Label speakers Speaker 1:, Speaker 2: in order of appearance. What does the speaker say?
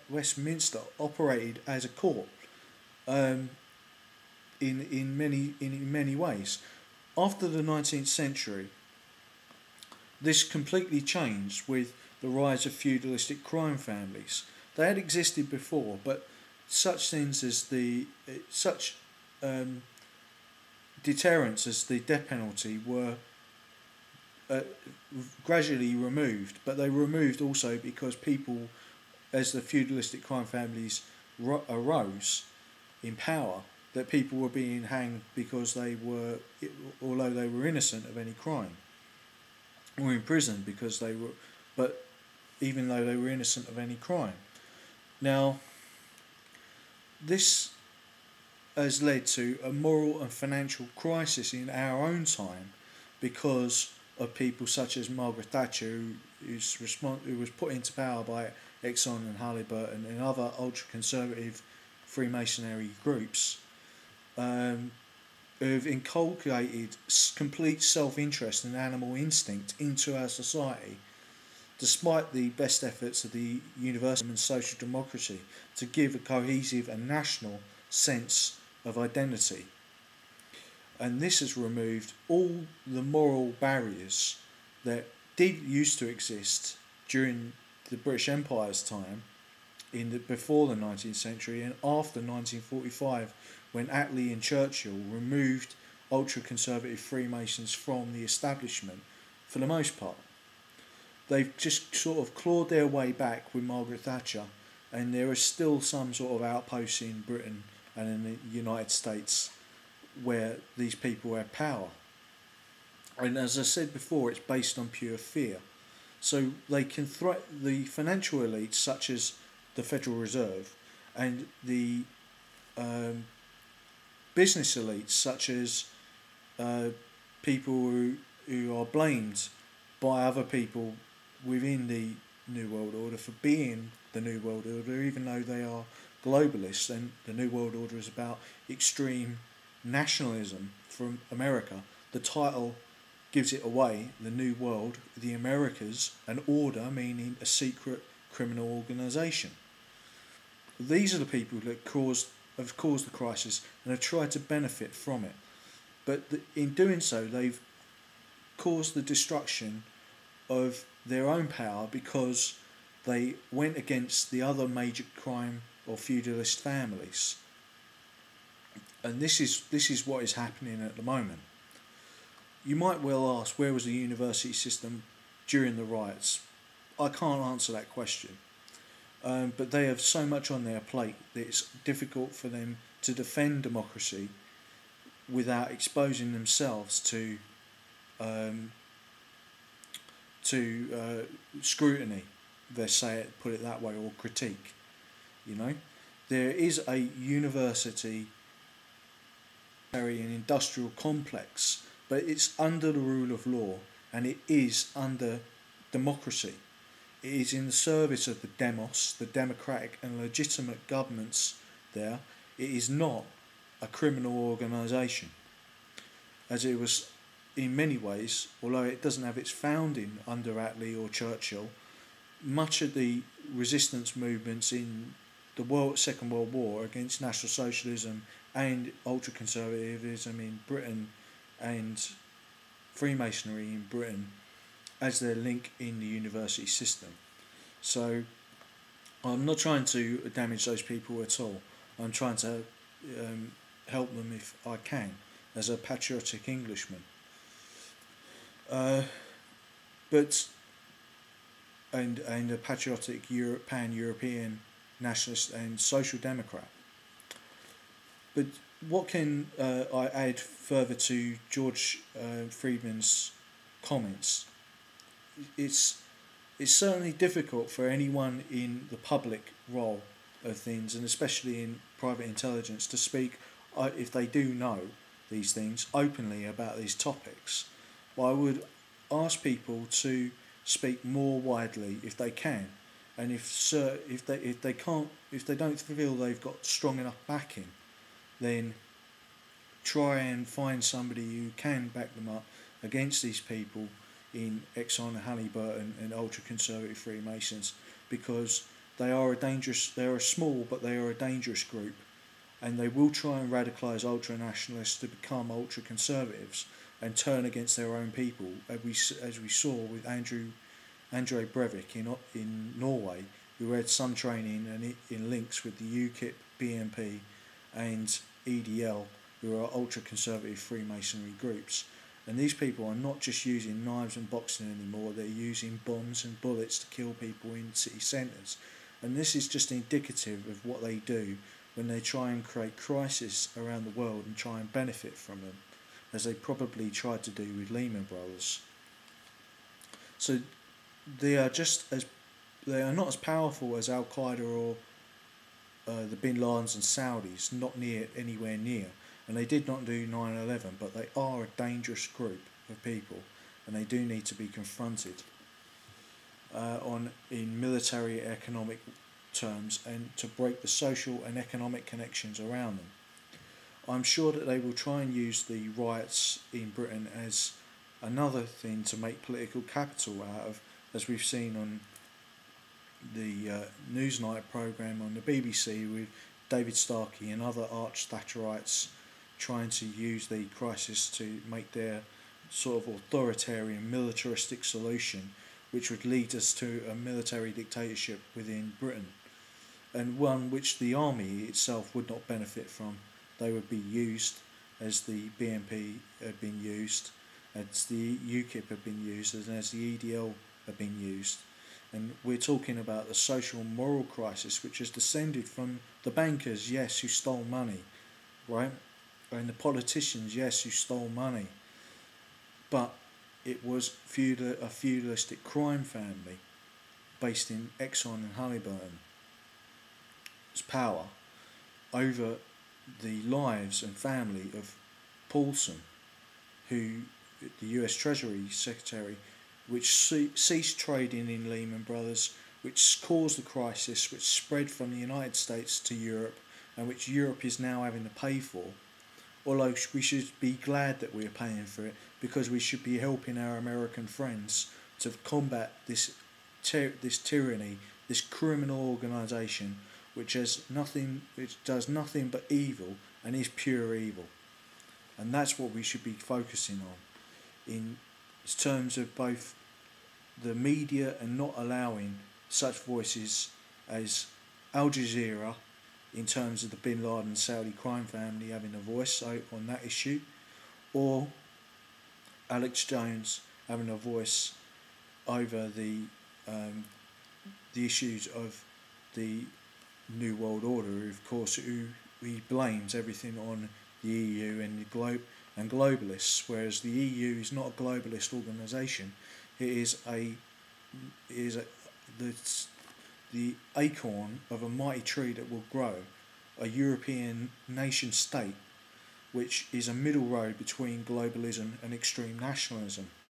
Speaker 1: Westminster operated as a court, um, in many ways. After the 19th century, this completely changed with the rise of feudalistic crime families. They had existed before, but such things as such um, deterrents as the death penalty were uh, gradually removed. But they were removed also because people, as the feudalistic crime families arose in power, that people were being hanged because they were, although they were innocent of any crime, or imprisoned because they were, but even though they were innocent of any crime. Now, this has led to a moral and financial crisis in our own time because of people such as Margaret Thatcher, who was put into power by Exxon and Halliburton and other ultra-conservative Freemasonry groups, who've inculcated complete self-interest and animal instinct into our society, despite the best efforts of the universal and social democracy to give a cohesive and national sense of identity. And this has removed all the moral barriers that did used to exist during the British Empire's time, before the 19th century and after 1945, when Attlee and Churchill removed ultra-conservative Freemasons from the establishment for the most part. They've just sort of clawed their way back with Margaret Thatcher, and there are still some sort of outposts in Britain and in the United States where these people have power. And as I said before, it's based on pure fear. So they can threaten the financial elites such as the Federal Reserve and the business elites such as people who are blamed by other people within the New World Order for being the New World Order, even though they are globalists, and the New World Order is about extreme nationalism from America. The title gives it away, the New World, the Americas, an order meaning a secret criminal organisation. These are the people that have caused the crisis and have tried to benefit from it. But in doing so, they've caused the destruction of their own power because they went against the other major crime or feudalist families. And this is what is happening at the moment. You might well ask, where was the university system during the riots? I can't answer that question. But they have so much on their plate that it's difficult for them to defend democracy without exposing themselves to scrutiny, let's say it, put it that way, or critique. You know, there is a university and industrial complex, but it's under the rule of law and it is under democracy. It is in the service of the demos, the democratic and legitimate governments there. It is not a criminal organisation, as it was in many ways, although it doesn't have its founding under Attlee or Churchill. Much of the resistance movements in the Second World War against National Socialism and ultra-conservatism in Britain and Freemasonry in Britain as their link in the university system. So I'm not trying to damage those people at all. I'm trying to help them if I can, as a patriotic Englishman. But a patriotic pan-European nationalist and social democrat. But what can I add further to George Friedman's comments? It's certainly difficult for anyone in the public role of things, and especially in private intelligence, to speak, if they do know these things, openly about these topics. But I would ask people to speak more widely if they can, and if they don't feel they've got strong enough backing, then try and find somebody who can back them up against these people in Exxon and Halliburton and ultra-conservative Freemasons, because they are a dangerous. They are a small, but they are a dangerous group, and they will try and radicalise ultra nationalists to become ultra conservatives and turn against their own people, as we saw with Andre Breivik in Norway, who had some training and in links with the UKIP, BNP, and EDL, who are ultra conservative Freemasonry groups. And these people are not just using knives and boxing anymore, they're using bombs and bullets to kill people in city centres. And this is just indicative of what they do when they try and create crisis around the world and try and benefit from them, as they probably tried to do with Lehman Brothers. So they are not as powerful as Al Qaeda or the Bin Ladens and Saudis, not anywhere near. And they did not do 9/11, but they are a dangerous group of people, and they do need to be confronted in military economic terms, and to break the social and economic connections around them. I'm sure that they will try and use the riots in Britain as another thing to make political capital out of, as we've seen on the Newsnight programme on the BBC with David Starkey and other arch Thatcherites trying to use the crisis to make their sort of authoritarian militaristic solution, which would lead us to a military dictatorship within Britain, and one which the army itself would not benefit from. They would be used as the BNP had been used, as the UKIP had been used, and as the EDL had been used. And we're talking about the social and moral crisis which has descended from the bankers, yes, who stole money, right? And the politicians, yes, who stole money. But it was a feudalistic crime family based in Exxon and Halliburton's power over the lives and family of Paulson, who, the US Treasury Secretary, which ceased trading in Lehman Brothers, which caused the crisis, which spread from the United States to Europe, and which Europe is now having to pay for. Although we should be glad that we are paying for it, because we should be helping our American friends to combat this tyranny, this criminal organisation, which does nothing but evil and is pure evil. And that's what we should be focusing on in terms of both the media and not allowing such voices as Al Jazeera, in terms of the Bin Laden Saudi crime family having a voice on that issue, or Alex Jones having a voice over the issues of the New World Order, of course, who he blames everything on the EU and globalists, whereas the EU is not a globalist organisation. It is the acorn of a mighty tree that will grow, a European nation state, which is a middle road between globalism and extreme nationalism.